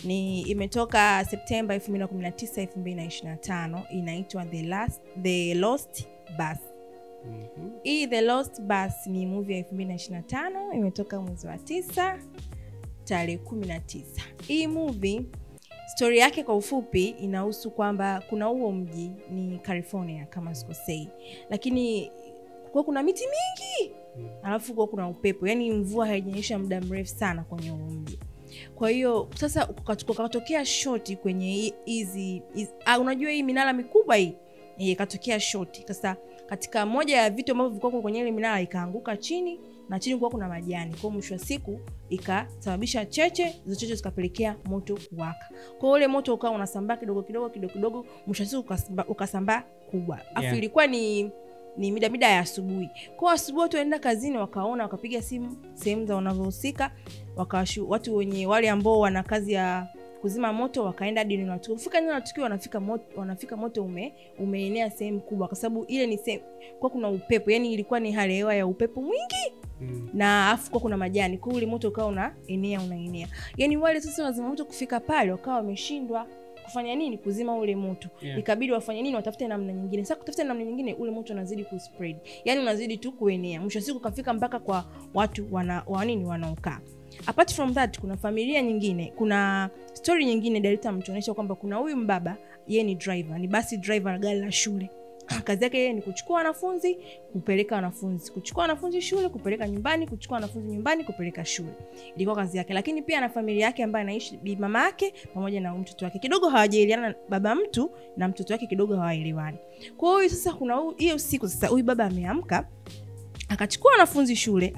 Ni imetoka September 2019 2025, inaitwa The Lost Bus. Hii The Lost Bus ni movie ya 2025, imetoka mwezi wa 9 tarehe 19. Hii movie story yake kwa ufupi inahusu kwamba kuna huo mji ni California kama sikosei, lakini kuna miti mingi alafu kuna upepo, yani mvua haijanyesha muda mrefu sana kwenye huo mji. Kwa hiyo sasa kukatokea shoti kwenye hizi unajua hii minara mikubwa hii ikatokea shoti. Sasa katika moja ya vitu ambavyo vilikuwa kwenye ile minara ikaanguka chini, na chini kulikuwa kuna majani. Kwa mwisho wa siku ikasababisha cheche, hizo cheche zikapelekea moto kuwaka. Kwa ule moto ukawa unasambaa kidogo, mwisho wa siku ukasambaa kubwa. Afu ilikuwa ni mida ya asubuhi. Kwa asubuhi watu waenda kazini, wakaona, wakapiga simu sehemu za wanavyohusika, watu wenye wale ambao wana kazi ya kuzima moto wakaenda hadi ni watu. Kufika ni watu wanafika moto umeenea sehemu kubwa, kwa sababu ile ni sehemu kwa kuna upepo, yani ilikuwa ni hali hewa ya upepo mwingi. Na afu kwa kuna majani, kwa ule moto ukawa unaenea. Yani wale sasa wazima moto kufika pale wakawa wameshindwa kufanya nini kuzima ule moto. Ikabidi wafanye nini, watafute namna nyingine. Sasa kutafuta namna nyingine, ule moto unazidi kuspread, yani unazidi tu kuenea. Mwisho siku kafika mpaka kwa watu wanaokaa. Apart from that, kuna familia nyingine, kuna story nyingine director mtuonesha kwamba kuna huyu mbaba, yeye ni driver, ni basi driver gari la shule. Kazi yake yeye ni kuchukua wanafunzi, kupeleka wanafunzi, kuchukua wanafunzi shule, kupeleka nyumbani, kuchukua wanafunzi nyumbani, kupeleka shule. Ilikuwa kazi yake. Lakini pia ana familia yake ambayo anaishi, mama yake pamoja na mtoto wake. Kidogo hawajaelewana, baba mtu na mtoto wake kidogo hawaelewani. Kwa hiyo sasa kuna hiyo siku sasa huyu baba ameamka, akachukua wanafunzi shule,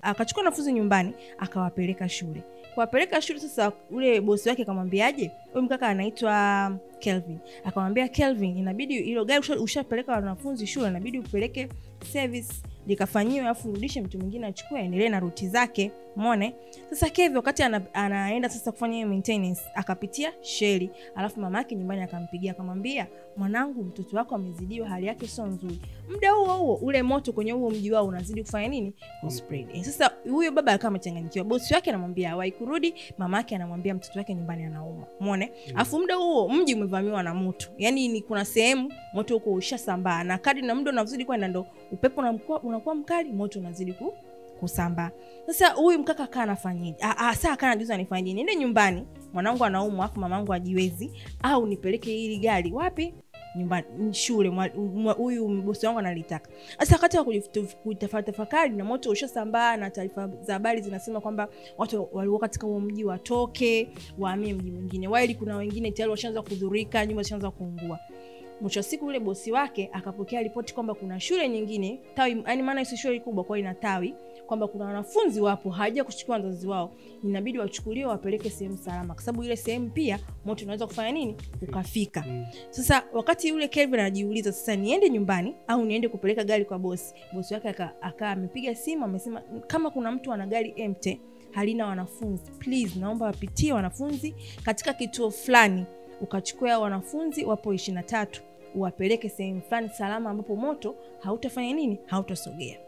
akachukua wanafunzi nyumbani, akawapeleka shule. Kuwapeleka shule sasa ule bosi wake akamwambiaje? Huyu mkaka anaitwa Kelvin. Akamwambia Kelvin, inabidi hilo gari ushapeleka wanafunzi shule, inabidi upeleke service likafanyiwe, afu rudishe mtu mwingine achukue endelee na ruti zake. Umeona? Sasa Kevin wakati anaenda sasa kufanya hiyo maintenance, akapitia Shelly, alafu mama yake nyumbani akampigia akamwambia, mwanangu mtoto wako amezidiwa, hali yake sio nzuri. Muda huo ule moto kwenye huo mji wao unazidi kufanya nini? Kuspread. Sasa huyo baba akawa amechanganyikiwa. Bosi wake anamwambia hawahi kurudi, mama yake anamwambia mtoto wake nyumbani anauma. Umeona? Alafu muda huo mji umevamiwa na moto. Yaani ni kuna sehemu moto uko ushasambaa, na kadri na muda unazidi kwenda ndo upepo unakuwa mkali, moto unazidi kusambaa. Sasa huyu mkaka kaa anafanyaje? Sasa kana juza anifanyaje? Niende nyumbani, mwanangu anaumwa afu mamangu hajiwezi, au nipeleke hili gari wapi? Nyumbani, shule. Huyu bosi wangu analitaka. Sasa wakati wa kutafakari na moto ushasambaa na taarifa za habari zinasema kwamba watu walikuwa katika huo mji watoke wahamie mji mwingine. Wale kuna wengine tayari washaanza kudhurika, nyumba zishaanza kuungua. Mwisho siku ule bosi wake akapokea ripoti kwamba kuna shule nyingine tawi, yani maana hiyo shule kubwa kwa ina tawi, kwamba kuna wanafunzi wapo haja kuchukua wazazi wao, inabidi wachukuliwe wapeleke sehemu salama, kwa sababu ile sehemu pia moto unaweza kufanya nini ukafika. Sasa wakati yule Kelvin anajiuliza sasa niende nyumbani au niende kupeleka gari kwa bosi wake akaa amepiga simu amesema kama kuna mtu ana gari empty halina wanafunzi, please naomba wapitie wanafunzi katika kituo fulani, ukachukua wanafunzi wapo 23 uwapeleke sehemu fulani salama ambapo moto hautafanya nini, hautasogea.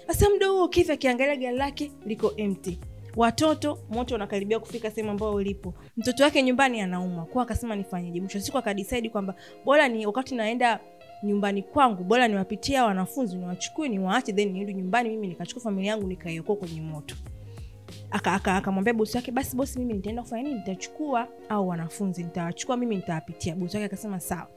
Sasa muda huo Keith akiangalia gari lake liko empty, watoto moto unakaribia kufika sehemu ambayo ulipo, mtoto wake nyumbani anauma. Kwa akasema nifanyeje? Mwisho siku akadecide kwamba bora ni wakati naenda nyumbani kwangu, bora niwapitie wanafunzi, niwachukue niwaache, then niende nyumbani mimi nikachukua familia yangu nikaiokoa kwenye moto. Akamwambia bosi wake, basi bosi mimi nitaenda kufanya nini, nitachukua au wanafunzi nitawachukua mimi nitawapitia. Bosi wake akasema sawa.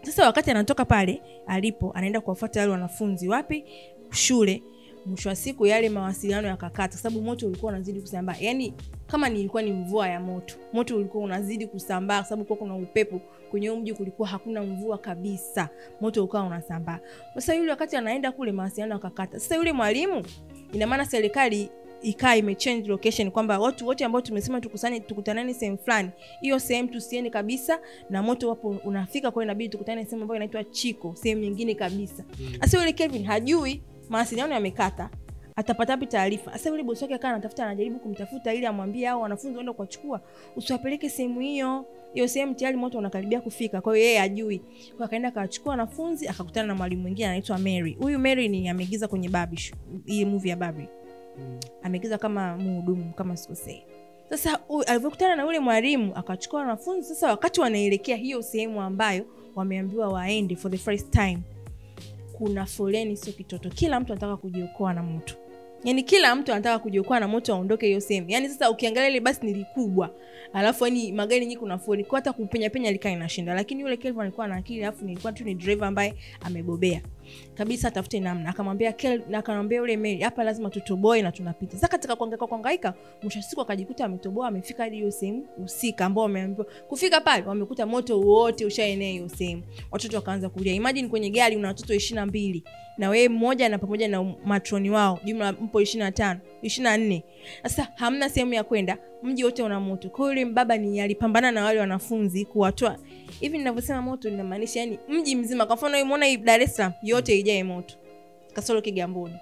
Sasa wakati anatoka pale alipo anaenda kuwafuata wale wanafunzi wapi? Shule. Mwisho wa siku yale mawasiliano yakakata, sababu moto ulikuwa unazidi kusambaa. Yani kama nilikuwa ni mvua ya moto ulikuwa unazidi kusambaa, sababu kwa kuna upepo kwenye mji, kulikuwa hakuna mvua kabisa, moto ukawa unasambaa. Sasa yule wakati anaenda kule mawasiliano yakakata. Sasa yule mwalimu, ina maana serikali ikaa imechange location kwamba watu wote ambao tumesema tukutanane sehemu fulani, hiyo sehemu tusiende kabisa na moto wapo unafika, kwa inabidi tukutane sehemu ambayo inaitwa Chiko, sehemu nyingine kabisa. Sasa yule Kevin hajui mawasiliano yamekata, atapata wapi taarifa? Sasa yule bosi wake akawa anatafuta, anajaribu kumtafuta ili amwambie hao wanafunzi waende kuchukua, usiwapeleke sehemu hiyo sehemu tayari moto unakaribia kufika. Kwa hiyo yeye hajui. Kwa akaenda akachukua wanafunzi, akakutana na mwalimu mwingine anaitwa Mary. Huyu Mary ni ameigiza kwenye Barbie, hii movie ya Barbie. Ameigiza kama mhudumu kama sikosei. Sasa alipokutana na yule mwalimu akachukua wanafunzi. Sasa wakati wanaelekea hiyo sehemu ambayo wameambiwa waende for the first time, kuna foleni sio kitoto. Kila mtu anataka kujiokoa na moto. Yani kila mtu anataka kujiokoa na moto aondoke hiyo sehemu. Yani sasa ukiangalia ile basi ni likubwa. Alafu yani magari nyingi kuna foleni. Kwa hata kupenya penya likaa inashinda. Lakini yule Kelvin alikuwa na akili, alafu nilikuwa tu ni driver ambaye amebobea. Kabisa atafute namna. Akamwambia Kelvin, akamwambia yule Mary, hapa lazima tutoboe na tunapita. Sasa katika kuhangaika, mwisho siku akajikuta ametoboa, amefika hadi hiyo sehemu usika ambao wameambiwa. Kufika pale wamekuta moto wote ushaenea hiyo sehemu. Watoto wakaanza kulia. Imagine kwenye gari una watoto 22 na wewe mmoja na pamoja na matroni wao, jumla mpo 25, 24. Sasa hamna sehemu ya kwenda, mji wote una moto. Kwa hiyo yule baba ni alipambana na wale wanafunzi kuwatoa. Hivi ninavyosema moto ninamaanisha yani mji mzima. Kwa mfano umeona hii Dar es Salaam yote ijae moto. Kasoro Kigamboni.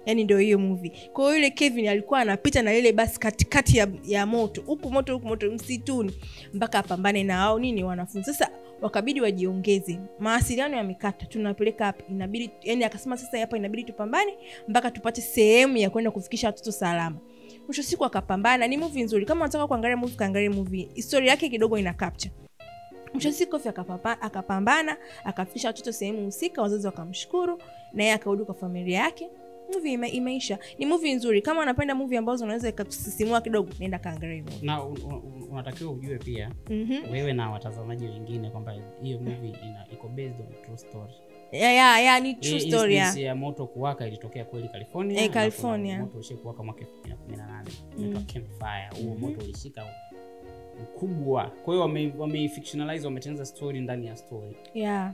Yani ndio hiyo movie. Kwa hiyo yule Kevin alikuwa anapita na ile basi katikati ya moto. Huku moto msituni mpaka apambane na hao nini wanafunzi. Sasa wakabidi wajiongeze. Mawasiliano yamekata. Tunapeleka hapa. Inabidi yani akasema sasa hapa inabidi tupambane mpaka tupate sehemu ya kwenda kufikisha watoto salama. Mwisho siku akapambana. Ni movie nzuri. Kama unataka kuangalia movie, kaangalia movie. Historia yake kidogo ina capture. Mwisho siku akapambana, akafikisha watoto sehemu husika, wazazi wakamshukuru na yeye akarudi kwa familia yake. Movie imeisha. Ni movie nzuri. Kama unapenda movie ambazo unaweza kusisimua kidogo, nenda kaangalia movie. Na unatakiwa ujue pia wewe na watazamaji wengine kwamba hiyo movie iko based on true story. Yeah, ni true story. Ya moto kuwaka ilitokea kweli California. California. Moto ulishikuwaka mwaka 2018. Inaitwa Campfire. Huo moto ulishika mkubwa. Kwa hiyo wame fictionalize, wametengeneza story ndani ya story. Yeah.